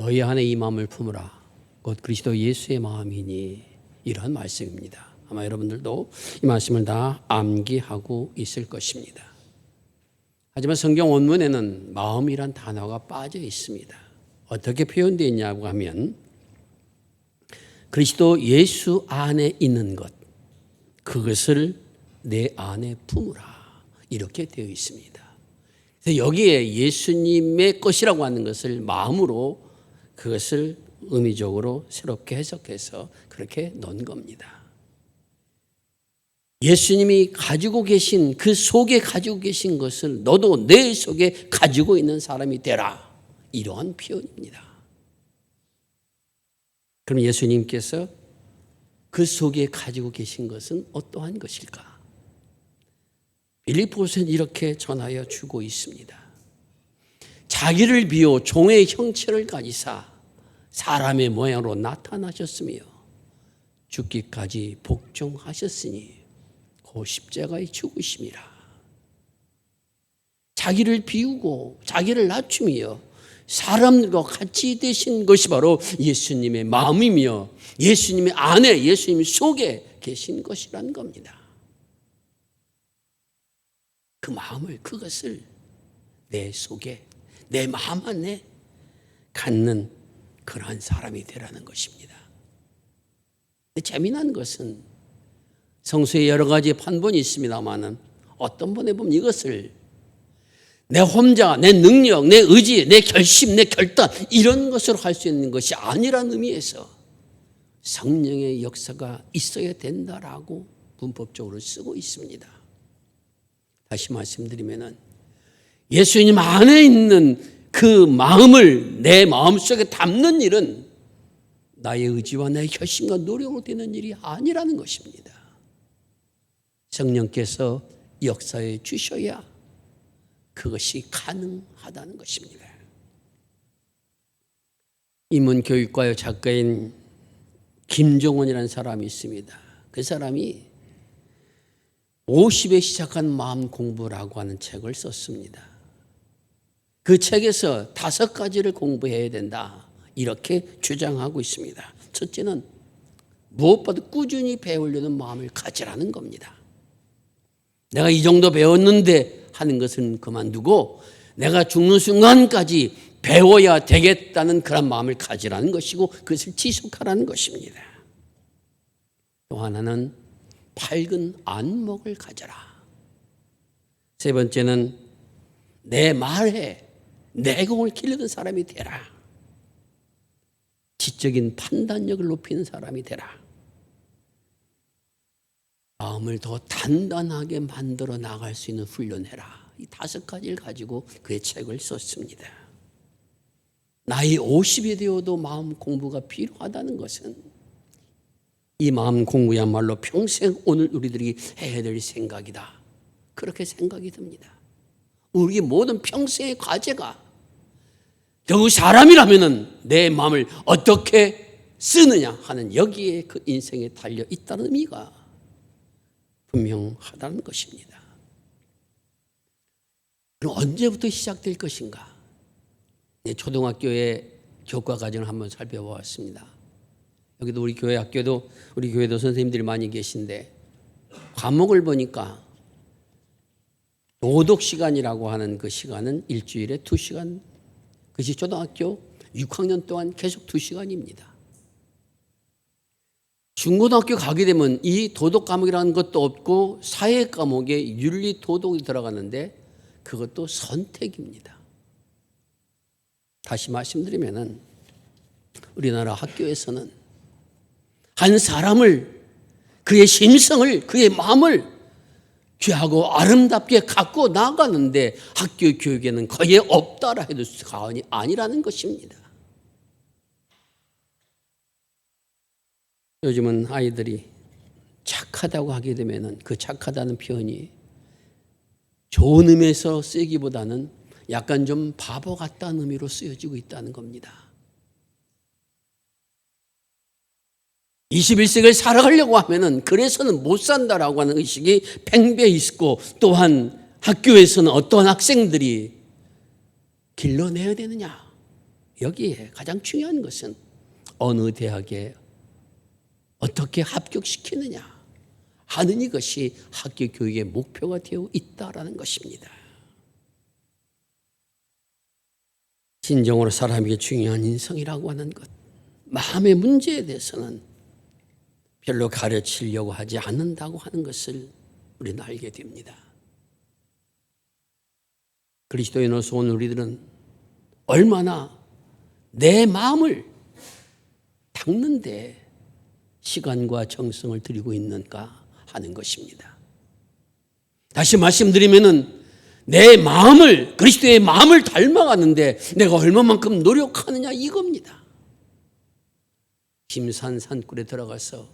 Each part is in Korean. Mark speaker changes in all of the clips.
Speaker 1: 너희 안에 이 마음을 품으라. 곧 그리스도 예수의 마음이니. 이런 말씀입니다. 아마 여러분들도 이 말씀을 다 암기하고 있을 것입니다. 하지만 성경 원문에는 마음이란 단어가 빠져 있습니다. 어떻게 표현되어 있냐고 하면 그리스도 예수 안에 있는 것, 그것을 내 안에 품으라. 이렇게 되어 있습니다. 그래서 여기에 예수님의 것이라고 하는 것을 마음으로 그것을 의미적으로 새롭게 해석해서 그렇게 넣은 겁니다. 예수님이 가지고 계신 그 속에 가지고 계신 것을 너도 내 속에 가지고 있는 사람이 되라. 이러한 표현입니다. 그럼 예수님께서 그 속에 가지고 계신 것은 어떠한 것일까? 빌립보서는 이렇게 전하여 주고 있습니다. 자기를 비워 종의 형체를 가지사 사람의 모양으로 나타나셨으며 죽기까지 복종하셨으니 그 십자가의 죽으심이라. 자기를 비우고 자기를 낮추며 사람들과 같이 되신 것이 바로 예수님의 마음이며 예수님의 안에 예수님 속에 계신 것이란 겁니다. 그 마음을 그것을 내 속에 내 마음 안에 갖는 그러한 사람이 되라는 것입니다. 재미난 것은 성서에 여러 가지 판본이 있습니다만은 어떤 분에 보면 이것을 내 혼자, 내 능력, 내 의지, 내 결심, 내 결단 이런 것으로 할 수 있는 것이 아니라는 의미에서 성령의 역사가 있어야 된다라고 문법적으로 쓰고 있습니다. 다시 말씀드리면은 예수님 안에 있는 그 마음을 내 마음속에 담는 일은 나의 의지와 나의 결심과 노력으로 되는 일이 아니라는 것입니다. 성령께서 역사해 주셔야 그것이 가능하다는 것입니다. 인문교육과의 작가인 김종원이라는 사람이 있습니다. 그 사람이 50에 시작한 마음 공부라고 하는 책을 썼습니다. 그 책에서 5가지를 공부해야 된다 이렇게 주장하고 있습니다. 첫째는 무엇보다 꾸준히 배우려는 마음을 가지라는 겁니다. 내가 이 정도 배웠는데 하는 것은 그만두고 내가 죽는 순간까지 배워야 되겠다는 그런 마음을 가지라는 것이고 그것을 지속하라는 것입니다. 또 하나는 밝은 안목을 가져라. 세 번째는 내 말에 내공을 길러는 사람이 되라. 지적인 판단력을 높이는 사람이 되라. 마음을 더 단단하게 만들어 나갈 수 있는 훈련해라. 이 5가지를 가지고 그의 책을 썼습니다. 나이 50이 되어도 마음 공부가 필요하다는 것은 이 마음 공부야말로 평생 오늘 우리들이 해야 될 생각이다. 그렇게 생각이 듭니다. 우리 모든 평생의 과제가 결국 사람이라면 내 마음을 어떻게 쓰느냐 하는 여기에 그 인생에 달려 있다는 의미가 분명하다는 것입니다. 그럼 언제부터 시작될 것인가? 초등학교의 교과 과정을 한번 살펴보았습니다. 여기도 우리 교회 학교도 우리 교회도 선생님들이 많이 계신데 과목을 보니까 도덕 시간이라고 하는 그 시간은 일주일에 2시간, 그것이 초등학교 6학년 동안 계속 2시간입니다. 중고등학교 가게 되면 이 도덕 과목이라는 것도 없고 사회 과목에 윤리 도덕이 들어가는데 그것도 선택입니다. 다시 말씀드리면은 우리나라 학교에서는 한 사람을 그의 심성을 그의 마음을 귀하고 아름답게 갖고 나가는데 학교 교육에는 거의 없다라 해도 과언이 아니라는 것입니다. 요즘은 아이들이 착하다고 하게 되면은 그 착하다는 표현이 좋은 의미에서 쓰기보다는 약간 좀 바보 같다는 의미로 쓰여지고 있다는 겁니다. 21세기를 살아가려고 하면은 그래서는 못 산다라고 하는 의식이 팽배해 있고 또한 학교에서는 어떠한 학생들이 길러내야 되느냐 여기에 가장 중요한 것은 어느 대학에 어떻게 합격시키느냐 하는 이것이 학교 교육의 목표가 되어 있다라는 것입니다. 진정으로 사람에게 중요한 인성이라고 하는 것, 마음의 문제에 대해서는 별로 가르치려고 하지 않는다고 하는 것을 우리는 알게 됩니다. 그리스도인으로서 오늘 우리들은 얼마나 내 마음을 닦는 데 시간과 정성을 들이고 있는가 하는 것입니다. 다시 말씀드리면은 내 마음을, 그리스도의 마음을 닮아가는데 내가 얼마만큼 노력하느냐 이겁니다. 김산 산굴에 들어가서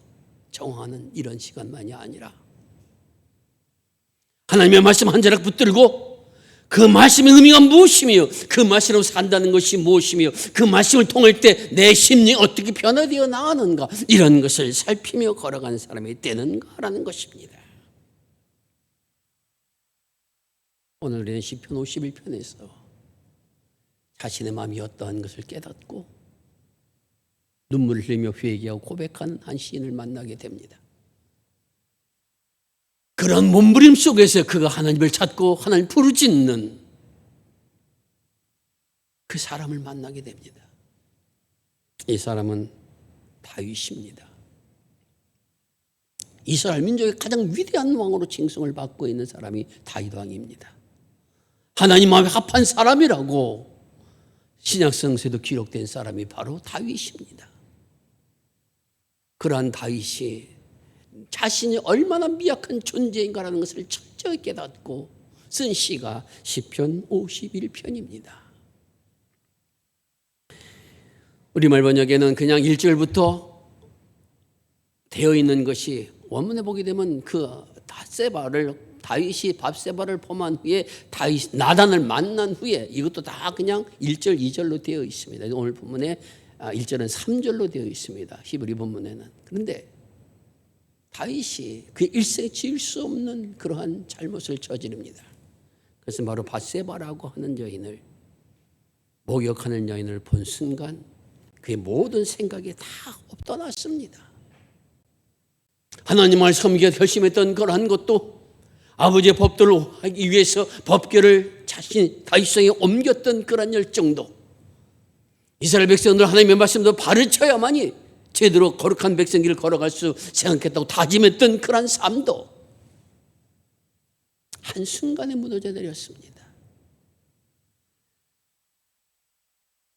Speaker 1: 정화하는 이런 시간만이 아니라 하나님의 말씀 한 자락 붙들고 그 말씀의 의미가 무엇이며 그 말씀으로 산다는 것이 무엇이며 그 말씀을 통할 때 내 심령이 어떻게 변화되어 나가는가 이런 것을 살피며 걸어가는 사람이 되는가라는 것입니다. 오늘 우리는 시편 51편에서 자신의 마음이 어떠한 것을 깨닫고 눈물을 흘리며 회개하고 고백하는 한 시인을 만나게 됩니다. 그런 몸부림 속에서 그가 하나님을 찾고 하나님을 부르짖는 그 사람을 만나게 됩니다. 이 사람은 다윗입니다. 이스라엘 민족의 가장 위대한 왕으로 칭송을 받고 있는 사람이 다윗 왕입니다. 하나님 마음에 합한 사람이라고 신약성서에도 기록된 사람이 바로 다윗입니다. 그러한 다윗이 자신이 얼마나 미약한 존재인가라는 것을 철저히 깨닫고 쓴 시가 시편 51편입니다. 우리말 번역에는 그냥 1절부터 되어 있는 것이 원문에 보게 되면 그 다윗이 밧세바를 범한 후에 다윗 나단을 만난 후에 이것도 다 그냥 1절 2절로 되어 있습니다. 오늘 본문에 1절은 3절로 되어 있습니다. 히브리 본문에는. 그런데 다윗이 그 일생에 지을 수 없는 그러한 잘못을 저지릅니다. 그래서 바로 밧세바라고 하는 여인을 목욕하는 여인을 본 순간 그의 모든 생각이 다 떠났습니다. 하나님을 섬기기에 결심했던 그러한 것도 아버지의 법도를 하기 위해서 법궤를 다윗성에 옮겼던 그런 열정도 이스라엘 백성들 하나님의 말씀도 가르쳐야만이 제대로 거룩한 백성길을 걸어갈 수 생각했다고 다짐했던 그런 삶도 한순간에 무너져 내렸습니다.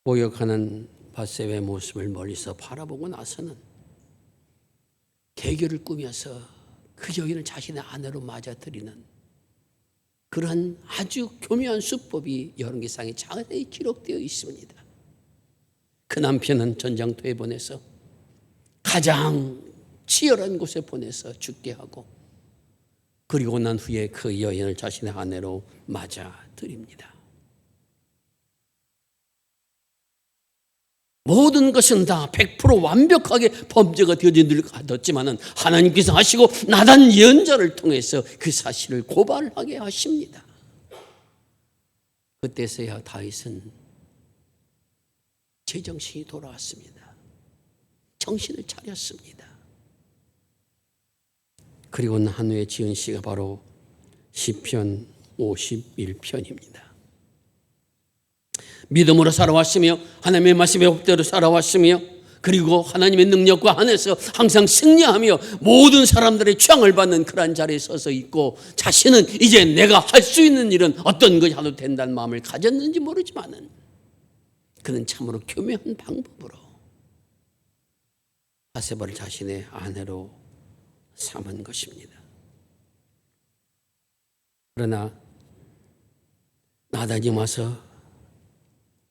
Speaker 1: 모욕하는 밧세바의 모습을 멀리서 바라보고 나서는 계교를 꾸며서 그 여인을 자신의 아내로 맞아들이는 그러한 아주 교묘한 수법이 열왕기상에 자세히 기록되어 있습니다. 그 남편은 전장터에 보내서 가장 치열한 곳에 보내서 죽게 하고 그리고 난 후에 그 여인을 자신의 아내로 맞아들입니다. 모든 것은 다 100% 완벽하게 범죄가 되어졌지만 하나님께서 하시고 나단 예언자를 통해서 그 사실을 고발하게 하십니다. 그때서야 다윗은 제정신이 돌아왔습니다. 정신을 차렸습니다. 그리고 난 후에 지은 시가 바로 시편 51편입니다. 믿음으로 살아왔으며 하나님의 말씀의 법대로 살아왔으며 그리고 하나님의 능력과 안에서 항상 승리하며 모든 사람들의 추앙을 받는 그러한 자리에 서서 있고 자신은 이제 내가 할 수 있는 일은 어떤 것이 하도 된다는 마음을 가졌는지 모르지만은 그는 참으로 교묘한 방법으로 밧세바를 자신의 아내로 삼은 것입니다. 그러나 나단이 와서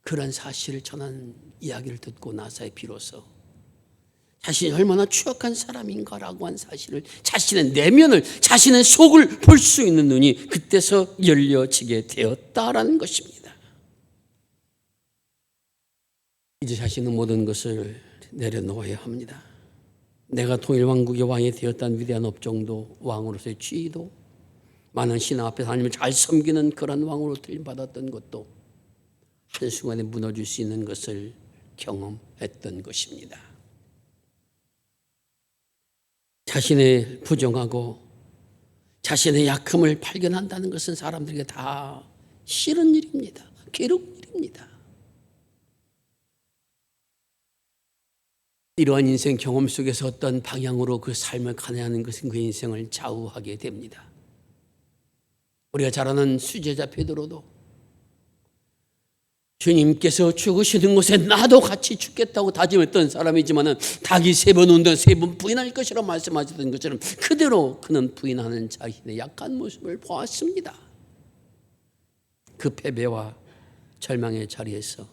Speaker 1: 그런 사실을 전하는 이야기를 듣고 나서에 비로소 자신이 얼마나 추악한 사람인가라고 한 사실을 자신의 내면을 자신의 속을 볼 수 있는 눈이 그때서 열려지게 되었다라는 것입니다. 이제 자신은 모든 것을 내려놓아야 합니다. 내가 통일왕국의 왕이 되었다는 위대한 업종도 왕으로서의 지위도 많은 신하 앞에서 하나님을 잘 섬기는 그런 왕으로 들림받았던 것도 한순간에 무너질 수 있는 것을 경험했던 것입니다. 자신의 부정하고 자신의 약함을 발견한다는 것은 사람들에게 다 싫은 일입니다. 괴로운 일입니다. 이러한 인생 경험 속에서 어떤 방향으로 그 삶을 가느냐는 것은 그 인생을 좌우하게 됩니다. 우리가 잘 아는 수제자 베드로도 주님께서 죽으시는 곳에 나도 같이 죽겠다고 다짐했던 사람이지만 닭이 3번 온다 3번 부인할 것이라 말씀하셨던 것처럼 그대로 그는 부인하는 자신의 약한 모습을 보았습니다. 그 패배와 절망의 자리에서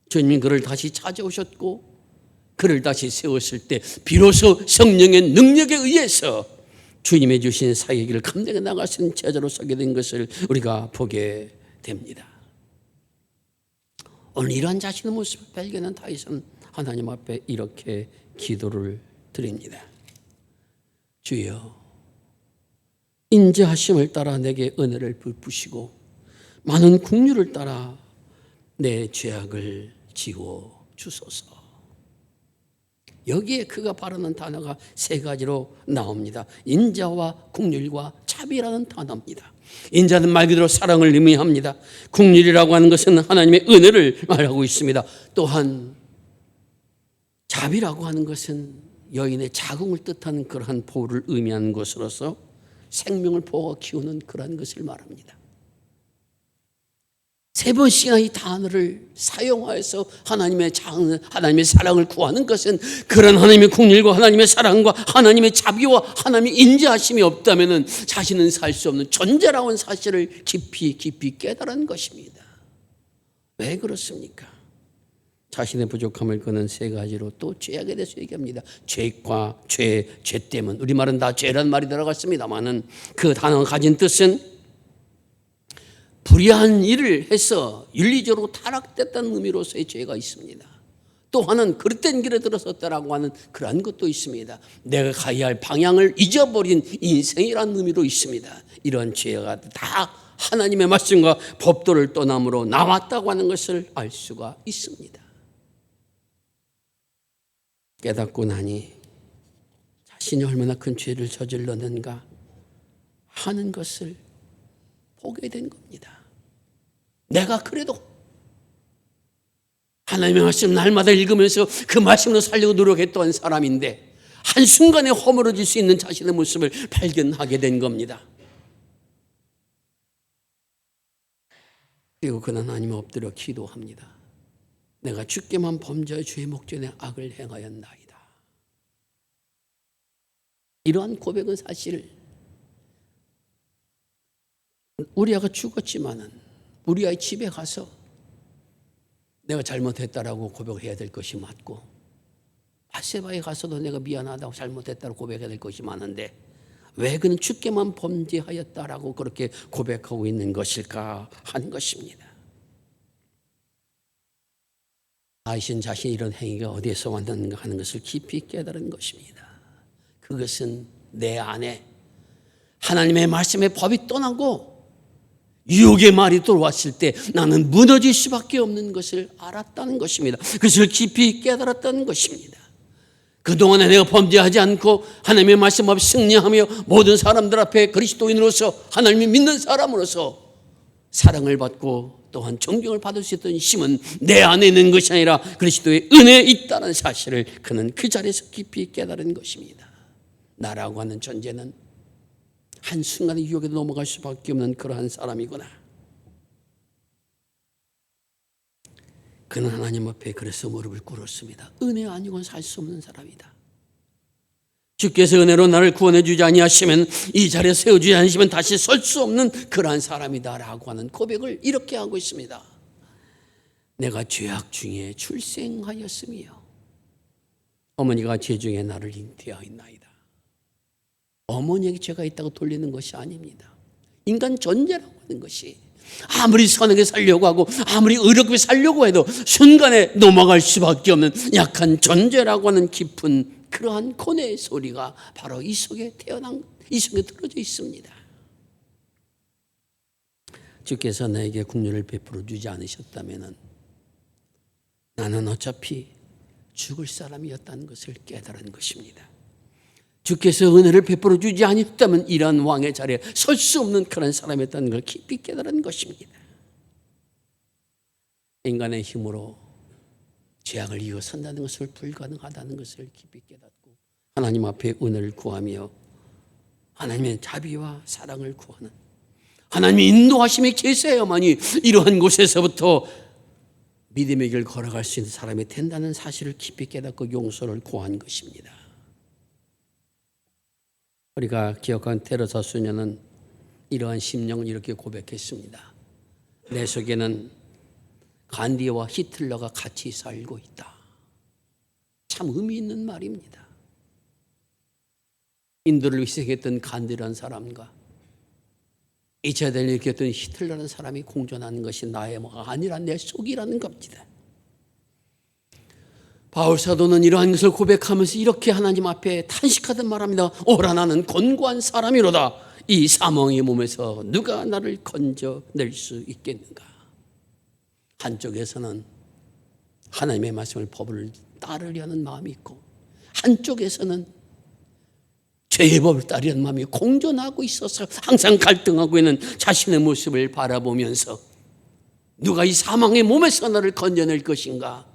Speaker 1: 주님이 그를 다시 찾아오셨고 그를 다시 세웠을 때 비로소 성령의 능력에 의해서 주님의 주신 사역의 길을 감당해 나갈 수 있는 제자로 서게 된 것을 우리가 보게 됩니다. 오늘 이러한 자신의 모습을 발견한 다윗은 하나님 앞에 이렇게 기도를 드립니다. 주여, 인자하심을 따라 내게 은혜를 베푸시고 많은 긍휼을 따라 내 죄악을 지워 주소서. 여기에 그가 바라는 단어가 3가지로 나옵니다. 인자와 긍휼과 자비라는 단어입니다. 인자는 말 그대로 사랑을 의미합니다. 긍휼이라고 하는 것은 하나님의 은혜를 말하고 있습니다. 또한 자비라고 하는 것은 여인의 자궁을 뜻하는 그러한 보호를 의미하는 것으로서 생명을 보호 키우는 그러한 것을 말합니다. 3번씩이나 이 단어를 사용하여서 하나님의 사랑을 구하는 것은 그런 하나님의 긍휼과 하나님의 사랑과 하나님의 자비와 하나님의 인자하심이 없다면 자신은 살 수 없는 존재라고 하는 사실을 깊이 깨달은 것입니다. 왜 그렇습니까? 자신의 부족함을 그는 3가지로 또 죄악에 대해서 얘기합니다. 죄과 죄 때문. 우리말은 다 죄란 말이 들어갔습니다만은 그 단어가 가진 뜻은 불의한 일을 해서 윤리적으로 타락됐다는 의미로서의 죄가 있습니다. 또 하나는 그릇된 길에 들어섰다라고 하는 그러한 것도 있습니다. 내가 가야 할 방향을 잊어버린 인생이라는 의미로 있습니다. 이런 죄가 다 하나님의 말씀과 법도를 떠남으로 나왔다고 하는 것을 알 수가 있습니다. 깨닫고 나니 자신이 얼마나 큰 죄를 저질렀는가 하는 것을 보게 된 겁니다. 내가 그래도 하나님의 말씀 날마다 읽으면서 그 말씀으로 살려고 노력했던 사람인데 한순간에 허물어질 수 있는 자신의 모습을 발견하게 된 겁니다. 그리고 그는 하나님을 엎드려 기도합니다. 내가 주께만 범죄하여 주의 목전에 악을 행하였나이다. 이러한 고백은 사실 우리아가 죽었지만은 우리아의 집에 가서 내가 잘못했다라고 고백해야 될 것이 맞고 바세바에 가서도 내가 미안하다고 잘못했다고 고백해야 될 것이 많은데 왜 그는 주께만 범죄하였다라고 그렇게 고백하고 있는 것일까 하는 것입니다. 다윗은 자신이 이런 행위가 어디에서 왔는가 하는 것을 깊이 깨달은 것입니다. 그것은 내 안에 하나님의 말씀의 법이 떠나고 유혹의 말이 들어왔을 때 나는 무너질 수밖에 없는 것을 알았다는 것입니다. 그것을 깊이 깨달았다는 것입니다. 그동안에 내가 범죄하지 않고 하나님의 말씀 앞에 승리하며 모든 사람들 앞에 그리스도인으로서 하나님이 믿는 사람으로서 사랑을 받고 또한 존경을 받을 수 있던 힘은 내 안에 있는 것이 아니라 그리스도의 은혜에 있다는 사실을 그는 그 자리에서 깊이 깨달은 것입니다. 나라고 하는 존재는 한순간에 유혹에 넘어갈 수밖에 없는 그러한 사람이구나. 그는 하나님 앞에 그래서 무릎을 꿇었습니다. 은혜 아니고는 살 수 없는 사람이다. 주께서 은혜로 나를 구원해 주지 아니하시면 이 자리에 세워주지 않으시면 다시 설 수 없는 그러한 사람이다라고 하는 고백을 이렇게 하고 있습니다. 내가 죄악 중에 출생하였으며 어머니가 죄 중에 나를 잉태하였나이다. 어머니에게 죄가 있다고 돌리는 것이 아닙니다. 인간 존재라고 하는 것이 아무리 선하게 살려고 하고 아무리 의롭게 살려고 해도 순간에 넘어갈 수밖에 없는 약한 존재라고 하는 깊은 그러한 고뇌의 소리가 바로 이 속에 들어져 있습니다. 주께서 나에게 긍휼을 베풀어 주지 않으셨다면 나는 어차피 죽을 사람이었다는 것을 깨달은 것입니다. 주께서 은혜를 베풀어 주지 않았다면 이러한 왕의 자리에 설 수 없는 그런 사람이었다는 걸 깊이 깨달은 것입니다. 인간의 힘으로 죄악을 이어선다는 것을 불가능하다는 것을 깊이 깨닫고 하나님 앞에 은혜를 구하며 하나님의 자비와 사랑을 구하는 하나님의 인도하심이 계셔야만이 이러한 곳에서부터 믿음의 길 걸어갈 수 있는 사람이 된다는 사실을 깊이 깨닫고 용서를 구한 것입니다. 우리가 기억한 테레사 수녀는 이러한 심령을 이렇게 고백했습니다. 내 속에는 간디와 히틀러가 같이 살고 있다. 참 의미 있는 말입니다. 인도를 희생했던 간디라는 사람과 2차 대전을 일으켰던 히틀러라는 사람이 공존하는 것이 나의 뭐가 아니라 내 속이라는 겁니다. 바울 사도는 이러한 것을 고백하면서 이렇게 하나님 앞에 탄식하듯 말합니다. 오라 나는 곤고한 사람이로다. 이 사망의 몸에서 누가 나를 건져낼 수 있겠는가. 한쪽에서는 하나님의 말씀을 법을 따르려는 마음이 있고 한쪽에서는 죄의 법을 따르려는 마음이 공존하고 있어서 항상 갈등하고 있는 자신의 모습을 바라보면서 누가 이 사망의 몸에서 나를 건져낼 것인가.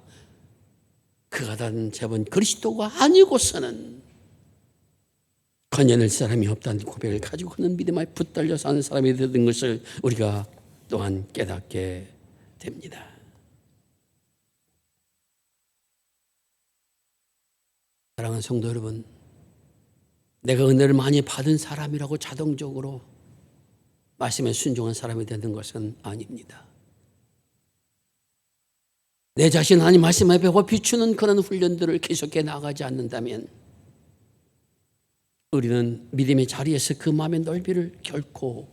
Speaker 1: 그가 다른 제번 그리스도가 아니고서는 건져낼 사람이 없다는 고백을 가지고 그는 믿음에 붙들려 사는 사람이 되는 것을 우리가 또한 깨닫게 됩니다. 사랑하는 성도 여러분, 내가 은혜를 많이 받은 사람이라고 자동적으로 말씀에 순종한 사람이 되는 것은 아닙니다. 내 자신 하나님 말씀 앞에 비추는 그런 훈련들을 계속해 나가지 않는다면 우리는 믿음의 자리에서 그 마음의 넓이를 결코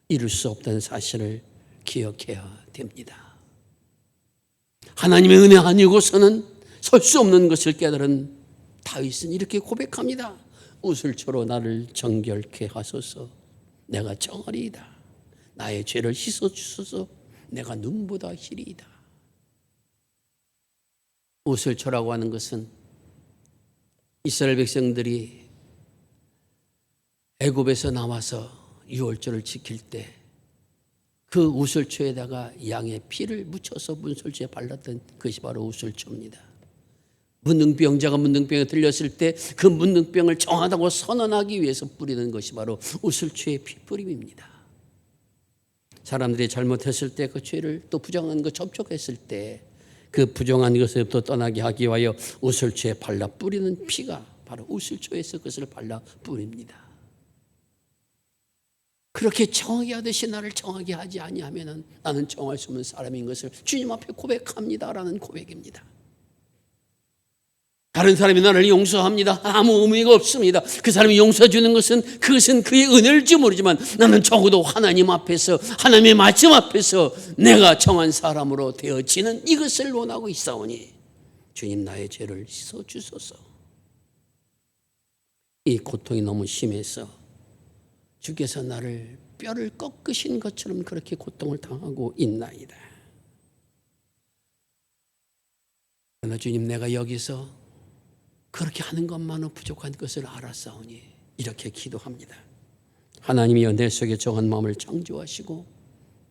Speaker 1: 이룰 수 없다는 사실을 기억해야 됩니다. 하나님의 은혜 아니고서는 설 수 없는 것을 깨달은 다윗은 이렇게 고백합니다. 우슬초로 나를 정결케 하소서. 내가 정하리이다. 나의 죄를 씻어주소서. 내가 눈보다 희리이다. 우슬초라고 하는 것은 이스라엘 백성들이 애굽에서 나와서 유월절을 지킬 때 그 우슬초에다가 양의 피를 묻혀서 문설주에 발랐던 것이 바로 우슬초입니다. 문둥병자가 문둥병에 들렸을 때 그 문둥병을 정하다고 선언하기 위해서 뿌리는 것이 바로 우슬초의 피뿌림입니다. 사람들이 잘못했을 때 그 죄를 또 부정한 것 접촉했을 때 그 부정한 것에부터 떠나게 하기 위하여 우슬초에 발라 뿌리는 피가 바로 우슬초에서 그것을 발라 뿌립니다. 그렇게 정하게 하듯이 나를 정하게 하지 아니하면 나는 정할 수 없는 사람인 것을 주님 앞에 고백합니다라는 고백입니다. 다른 사람이 나를 용서합니다. 아무 의미가 없습니다. 그 사람이 용서해 주는 것은 그것은 그의 은혜일지 모르지만 나는 적어도 하나님 앞에서 하나님의 말씀 앞에서 내가 정한 사람으로 되어지는 이것을 원하고 있사오니 주님 나의 죄를 씻어 주소서. 이 고통이 너무 심해서 주께서 나를 뼈를 꺾으신 것처럼 그렇게 고통을 당하고 있나이다. 그러나 주님 내가 여기서 그렇게 하는 것만은 부족한 것을 알았사오니 이렇게 기도합니다. 하나님이여 내 속에 정한 마음을 창조하시고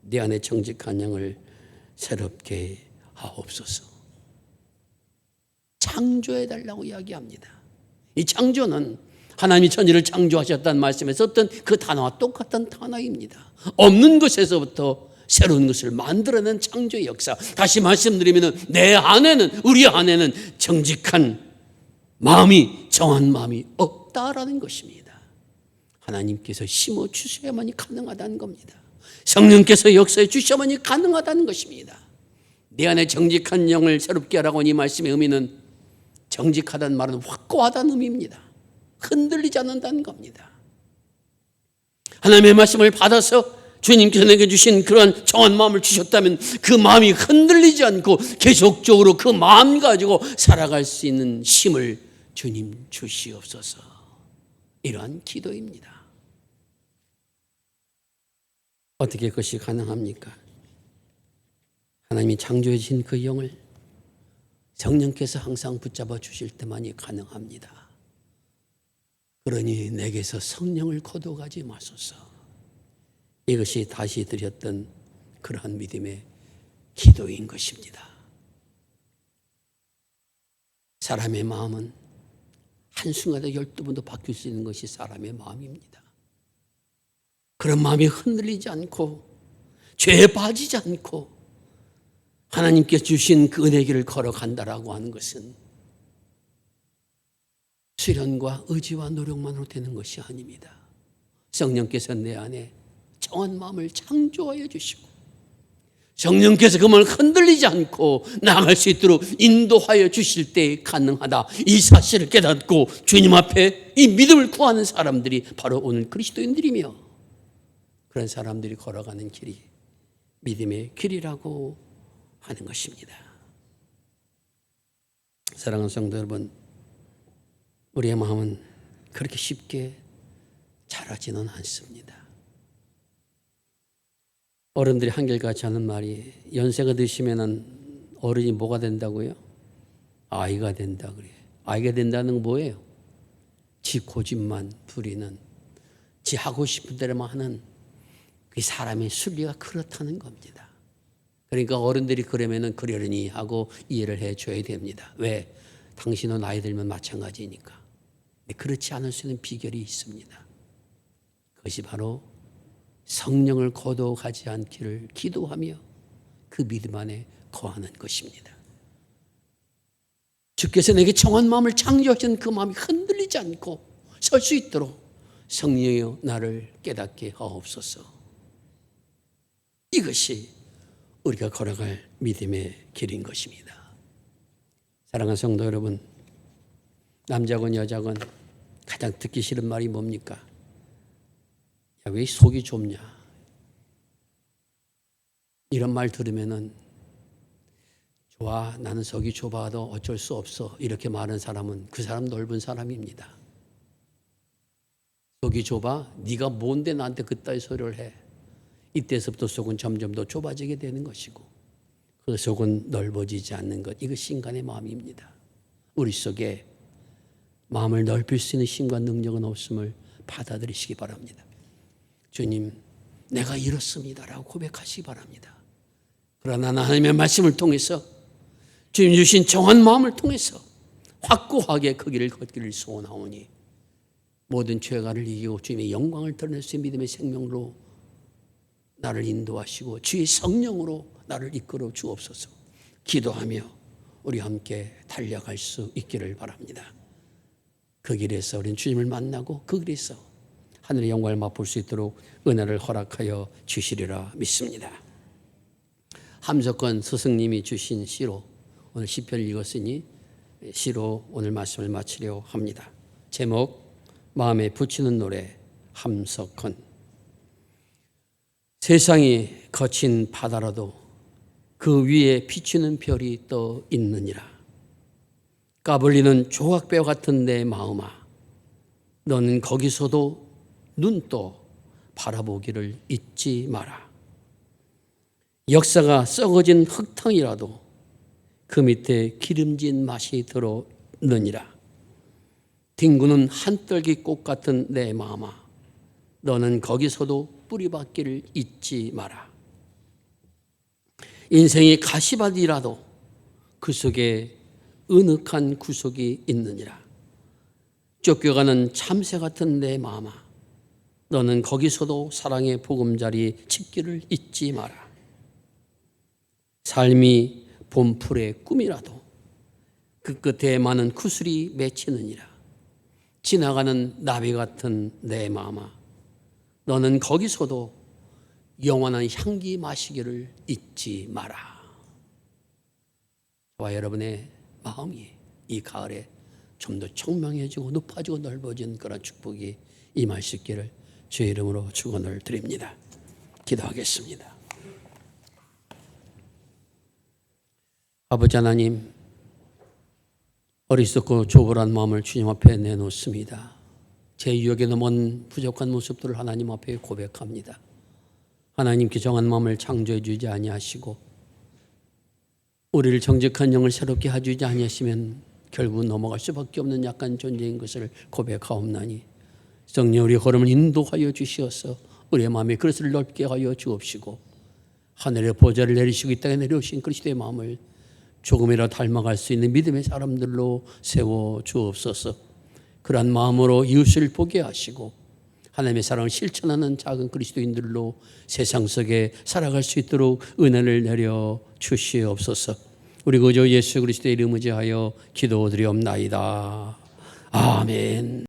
Speaker 1: 내 안에 정직한 영을 새롭게 하옵소서. 창조해달라고 이야기합니다. 이 창조는 하나님이 천지를 창조하셨다는 말씀에서 어떤 그 단어와 똑같은 단어입니다. 없는 것에서부터 새로운 것을 만들어낸 창조의 역사. 다시 말씀드리면 내 안에는 우리 안에는 정직한 마음이 정한 마음이 없다라는 것입니다. 하나님께서 심어 주셔야만이 가능하다는 겁니다. 성령께서 역사해 주셔야만이 가능하다는 것입니다. 내 안에 정직한 영을 새롭게 하라고 이 말씀의 의미는 정직하다는 말은 확고하다는 의미입니다. 흔들리지 않는다는 겁니다. 하나님의 말씀을 받아서 주님께서 내게 주신 그러한 정한 마음을 주셨다면 그 마음이 흔들리지 않고 계속적으로 그 마음 가지고 살아갈 수 있는 힘을 주님 주시옵소서. 이러한 기도입니다. 어떻게 그것이 가능합니까? 하나님이 창조해 주신 그 영을 성령께서 항상 붙잡아 주실 때만이 가능합니다. 그러니 내게서 성령을 거둬가지 마소서. 이것이 다시 드렸던 그러한 믿음의 기도인 것입니다. 사람의 마음은 한순간에 12번도 바뀔 수 있는 것이 사람의 마음입니다. 그런 마음이 흔들리지 않고 죄에 빠지지 않고 하나님께 주신 그 은혜의 길을 걸어간다라고 하는 것은 수련과 의지와 노력만으로 되는 것이 아닙니다. 성령께서 내 안에 정한 마음을 창조하여 주시고 성령께서 그 마음을 흔들리지 않고 나아갈 수 있도록 인도하여 주실 때 가능하다. 이 사실을 깨닫고 주님 앞에 이 믿음을 구하는 사람들이 바로 오늘 그리스도인들이며 그런 사람들이 걸어가는 길이 믿음의 길이라고 하는 것입니다. 사랑하는 성도 여러분, 우리의 마음은 그렇게 쉽게 자라지는 않습니다. 어른들이 한결같이 하는 말이 연세가 드시면 어른이 뭐가 된다고요? 아이가 된다 그래요. 아이가 된다는 건 뭐예요? 지 고집만 부리는, 지 하고 싶은 대로만 하는 그 사람의 순리가 그렇다는 겁니다. 그러니까 어른들이 그러면은 그러려니 하고 이해를 해줘야 됩니다. 왜? 당신은 나이 들면 마찬가지니까. 그렇지 않을 수 있는 비결이 있습니다. 그것이 바로 성령을 거둬가지 않기를 기도하며 그 믿음 안에 거하는 것입니다. 주께서 내게 정한 마음을 창조하신 그 마음이 흔들리지 않고 설 수 있도록 성령이여 나를 깨닫게 하옵소서. 이것이 우리가 걸어갈 믿음의 길인 것입니다. 사랑하는 성도 여러분, 남자건 여자건 가장 듣기 싫은 말이 뭡니까? 야, 왜 속이 좁냐? 이런 말 들으면은 좋아, 나는 속이 좁아도 어쩔 수 없어. 이렇게 말하는 사람은 그 사람 넓은 사람입니다. 속이 좁아? 네가 뭔데 나한테 그따위 소리를 해? 이때서부터 속은 점점 더 좁아지게 되는 것이고 그 속은 넓어지지 않는 것, 이것이 인간의 마음입니다. 우리 속에 마음을 넓힐 수 있는 힘과 능력은 없음을 받아들이시기 바랍니다. 주님, 내가 이렇습니다라고 고백하시기 바랍니다. 그러나 하나님의 말씀을 통해서 주님 주신 정한 마음을 통해서 확고하게 그 길을 걷기를 소원하오니 모든 죄가를 이기고 주님의 영광을 드러낼 수 있는 믿음의 생명으로 나를 인도하시고 주의 성령으로 나를 이끌어 주옵소서. 기도하며 우리 함께 달려갈 수 있기를 바랍니다. 그 길에서 우리는 주님을 만나고 그 길에서 하늘의 영광을 맛볼 수 있도록 은혜를 허락하여 주시리라 믿습니다. 함석권 스승님이 주신 시로 오늘 시편을 읽었으니 시로 오늘 말씀을 마치려 합니다. 제목 마음에 붙이는 노래 함석헌. 세상이 거친 바다라도 그 위에 비추는 별이 떠 있느니라. 까불리는 조각배와 같은 내 마음아, 너는 거기서도 눈 떠 바라보기를 잊지 마라. 역사가 썩어진 흙탕이라도 그 밑에 기름진 맛이 들어느니라. 뒹구는 한떨기 꽃 같은 내 마음아, 너는 거기서도 뿌리박기를 잊지 마라. 인생이 가시밭이라도 그 속에 은흑한 구속이 있느니라. 쫓겨가는 참새 같은 내 마음아, 너는 거기서도 사랑의 보금자리 짚기를 잊지 마라. 삶이 봄풀의 꿈이라도 그 끝에 많은 구슬이 맺히느니라. 지나가는 나비 같은 내 마음아, 너는 거기서도 영원한 향기 마시기를 잊지 마라. 저와 여러분의 마음이 이 가을에 좀 더 청명해지고 높아지고 넓어진 그런 축복이 임할 수 있기를 주의 이름으로 축원을 드립니다. 기도하겠습니다. 아버지 하나님, 어리석고 조불한 마음을 주님 앞에 내놓습니다. 제 유혹에 넘은 부족한 모습들을 하나님 앞에 고백합니다. 하나님께 정한 마음을 창조해 주지 아니하시고 우리를 정직한 영을 새롭게 해주지 아니하시면 결국 넘어갈 수밖에 없는 약한 존재인 것을 고백하옵나니 성령 우리 걸음을 인도하여 주시어서 우리의 마음에 그릇을 넓게 하여 주옵시고 하늘의 보좌를 내리시고 이 땅에 내려오신 그리스도의 마음을 조금이라도 닮아갈 수 있는 믿음의 사람들로 세워 주옵소서. 그러한 마음으로 이웃을 보게 하시고 하나님의 사랑을 실천하는 작은 그리스도인들로 세상 속에 살아갈 수 있도록 은혜를 내려 주시옵소서. 우리 구주 예수 그리스도의 이름 의지하여 기도드리옵나이다. 아멘.